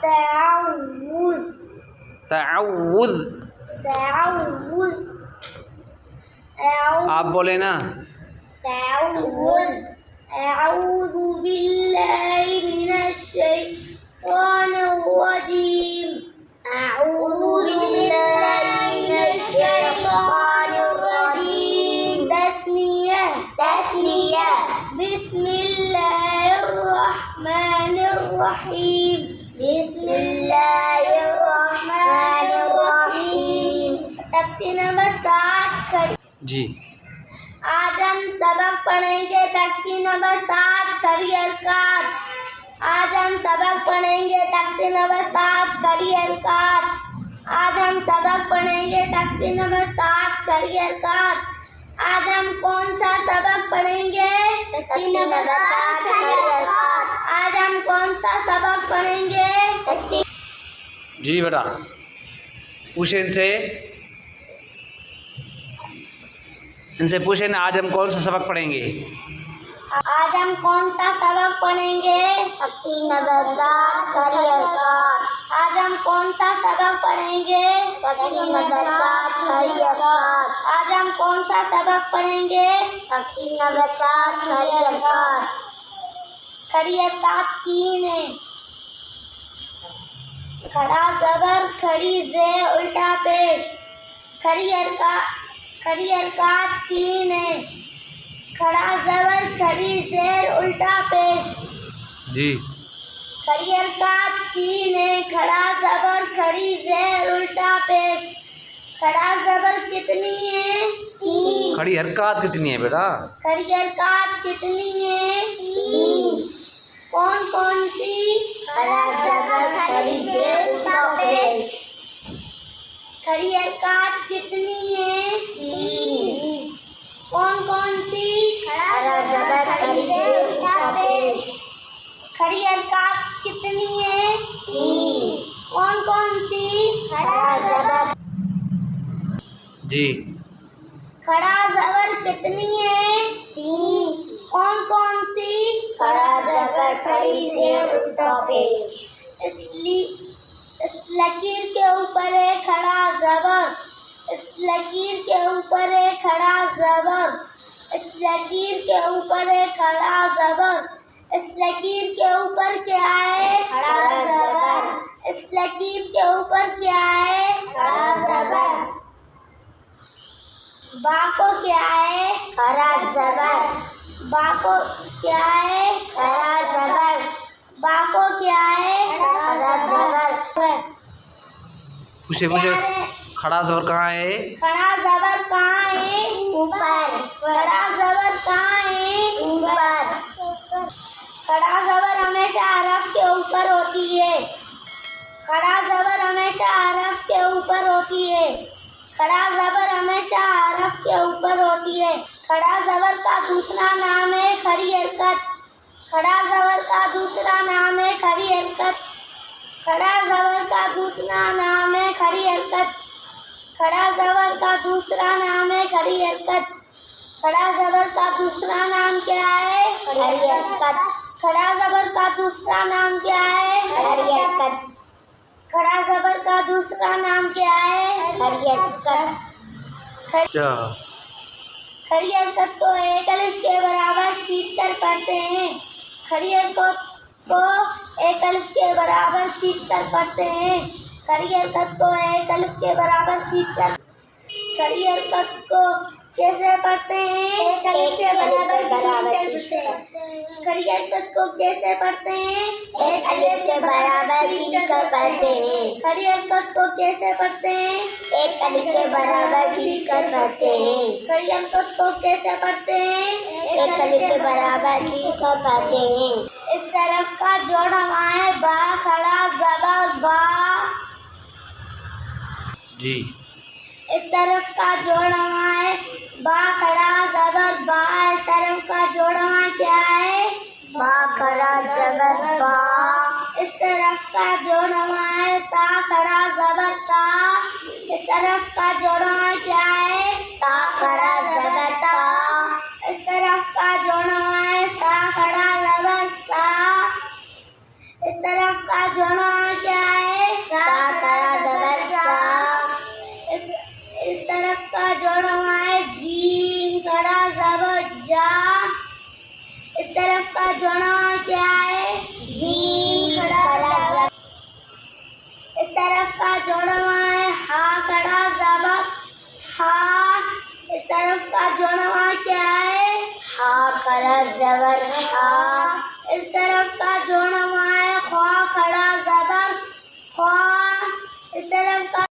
तआवुज़ तआवुज़। तआवुज़ आप बोले ना। तआवुज़ अऊज़ु बिल्लाहि मिनश शैतानिर रजीम। अऊज़ु बिल्लाहि मिनश शैतानिर रजीम। तस्निया बिस्मिल्लाहिर रहमानिर रहीम। बिस्मिल्लाहिर रहमानिर रहीम। तख्ती नंबर 7 खड़ी। जी। आज हम सबक पढ़ेंगे तख्ती नंबर 7 खड़ी हरकत। आज हम सबक पढ़ेंगे तख्ती नंबर 7 खड़ी हरकत। आज हम सबक पढ़ेंगे तख्ती नंबर 7 खड़ी हरकत। आज हम कौन सा सबक पढ़ेंगे? तख्ती नंबर 7 खड़ी हरकत। आज हम कौन सा सबक पढ़ेंगे? जी बेटा पूछे इनसे पूछे ना, आज हम कौन सा सबक पढ़ेंगे? आज हम कौन सा सबक पढ़ेंगे? तख्ती नंबर 7 खड़ी हरकत। आज हम कौन सा सबक पढ़ेंगे? तख्ती नंबर 7 खड़ी हरकत। आज हम कौन सा सबक पढ़ेंगे? तख्ती नंबर 7 खड़ी हरकत। खड़ी हरकत 3 है। खड़ा ज़बर खड़ी जे उल्टा पेश। खड़ी हरकत 3 है। खड़ा ज़बर खड़ी जेर उल्टा पेश। जी। खड़ी हरकत 3 है। खड़ा ज़बर खड़ी जेर उल्टा पेश। खड़ा ज़बर कितनी है? 3। खड़ी हरकत कितनी है बेटा? खड़ी हरकत कितनी है? 3। कौन कौन सी? खड़ा ज़बर खड़ी जेर उल्टा पेश। खड़ी हरकत कितनी है? 3। कौन कौन सी? खड़ा ज़बर खड़ी जेर उल्टा पेश। खड़ी हरकत कितनी है? 3। कौन कौन सी? खड़ा ज़बर। जी। खड़ा ज़बर कितनी है? 3। कौन कौन सी? खड़ा ज़बर खड़ी जेर उल्टा पेश। इस लकीर के ऊपर है खड़ा ज़बर। इस लकीर के ऊपर है खड़ा ज़बर। इस लकीर के ऊपर है खड़ा ज़बर। इस लकीर के ऊपर क्या है? खड़ा ज़बर। इस लकीर के ऊपर क्या है? खड़ा ज़बर। बा को क्या है? खड़ा ज़बर। बा को क्या है? खड़ा ज़बर। बा को क्या है? खड़ा ज़बर। पूछे खड़ा ज़बर कहाँ है? खड़ा ज़बर कहाँ है? ऊपर। खड़ा ज़बर कहाँ है? ऊपर। खड़ा ज़बर हमेशा हरफ के ऊपर होती है। खड़ा ज़बर हमेशा हरफ के ऊपर होती है। खड़ा ज़बर हमेशा हरफ के ऊपर होती है। खड़ा ज़बर का दूसरा नाम है खड़ी हरकत। खड़ा ज़बर का दूसरा नाम है खड़ी हरकत। खड़ा ज़बर का दूसरा नाम है खड़ी हरकत। खड़ा ज़बर का दूसरा नाम है खड़ी हरकत। खड़ा ज़बर का दूसरा नाम क्या है? खड़ी हरकत। खड़ा ज़बर का दूसरा नाम क्या है? खड़ी हरकत। खड़ा ज़बर का दूसरा नाम क्या है? खड़ी हरकत। खड़ी हरकत को एक अलिफ के बराबर खींचकर पढ़ते हैं। खड़ी हरकत को एक अलिफ के बराबर खींचकर पढ़ते हैं। खड़ी हरकत को एक अलिफ के बराबर खींचकर। खड़ी हरकत को कैसे पढ़ते हैं? एक अलिफ के बराबर खींचकर। खड़ी हरकत को कैसे पढ़ते हैं? एक अलिफ के बराबर खींचकर पढ़ते हैं। खड़ी हरकत को कैसे पढ़ते हैं? एक अलिफ के बराबर खींचकर पढ़ते हैं। खड़ी हरकत को कैसे पढ़ते हैं? एक अलिफ के बराबर खींचकर पढ़ते हैं। इस तरफ का जोड़ हवा है बा खड़ा ज़बर बा। जी। इस तरफ का जोड़ हवा है बा खड़ा ज़बर बा। इस तरफ का जोड़ हवा क्या है? बा खड़ा ज़बर बा। इस तरफ का जोड़ हवा है ता खड़ा ज़बर ता। इस तरफ का जोड़ हवा क्या है? ता खड़ा ज़बर ता। इस तरफ का जोड़ हवा है ता खड़ा ज़बर ता। इस तरफ का जोड़ हवा क्या इस तरफ का जोड़वा क्या है? जीम खड़ा। इस तरफ का जोड़वा है हा खड़ा जबर हा। इस तरफ का जोड़वा क्या है? हा खड़ा जबर हा। इस तरफ का जोड़वा है खा खड़ा जबर खा। इस तरफ का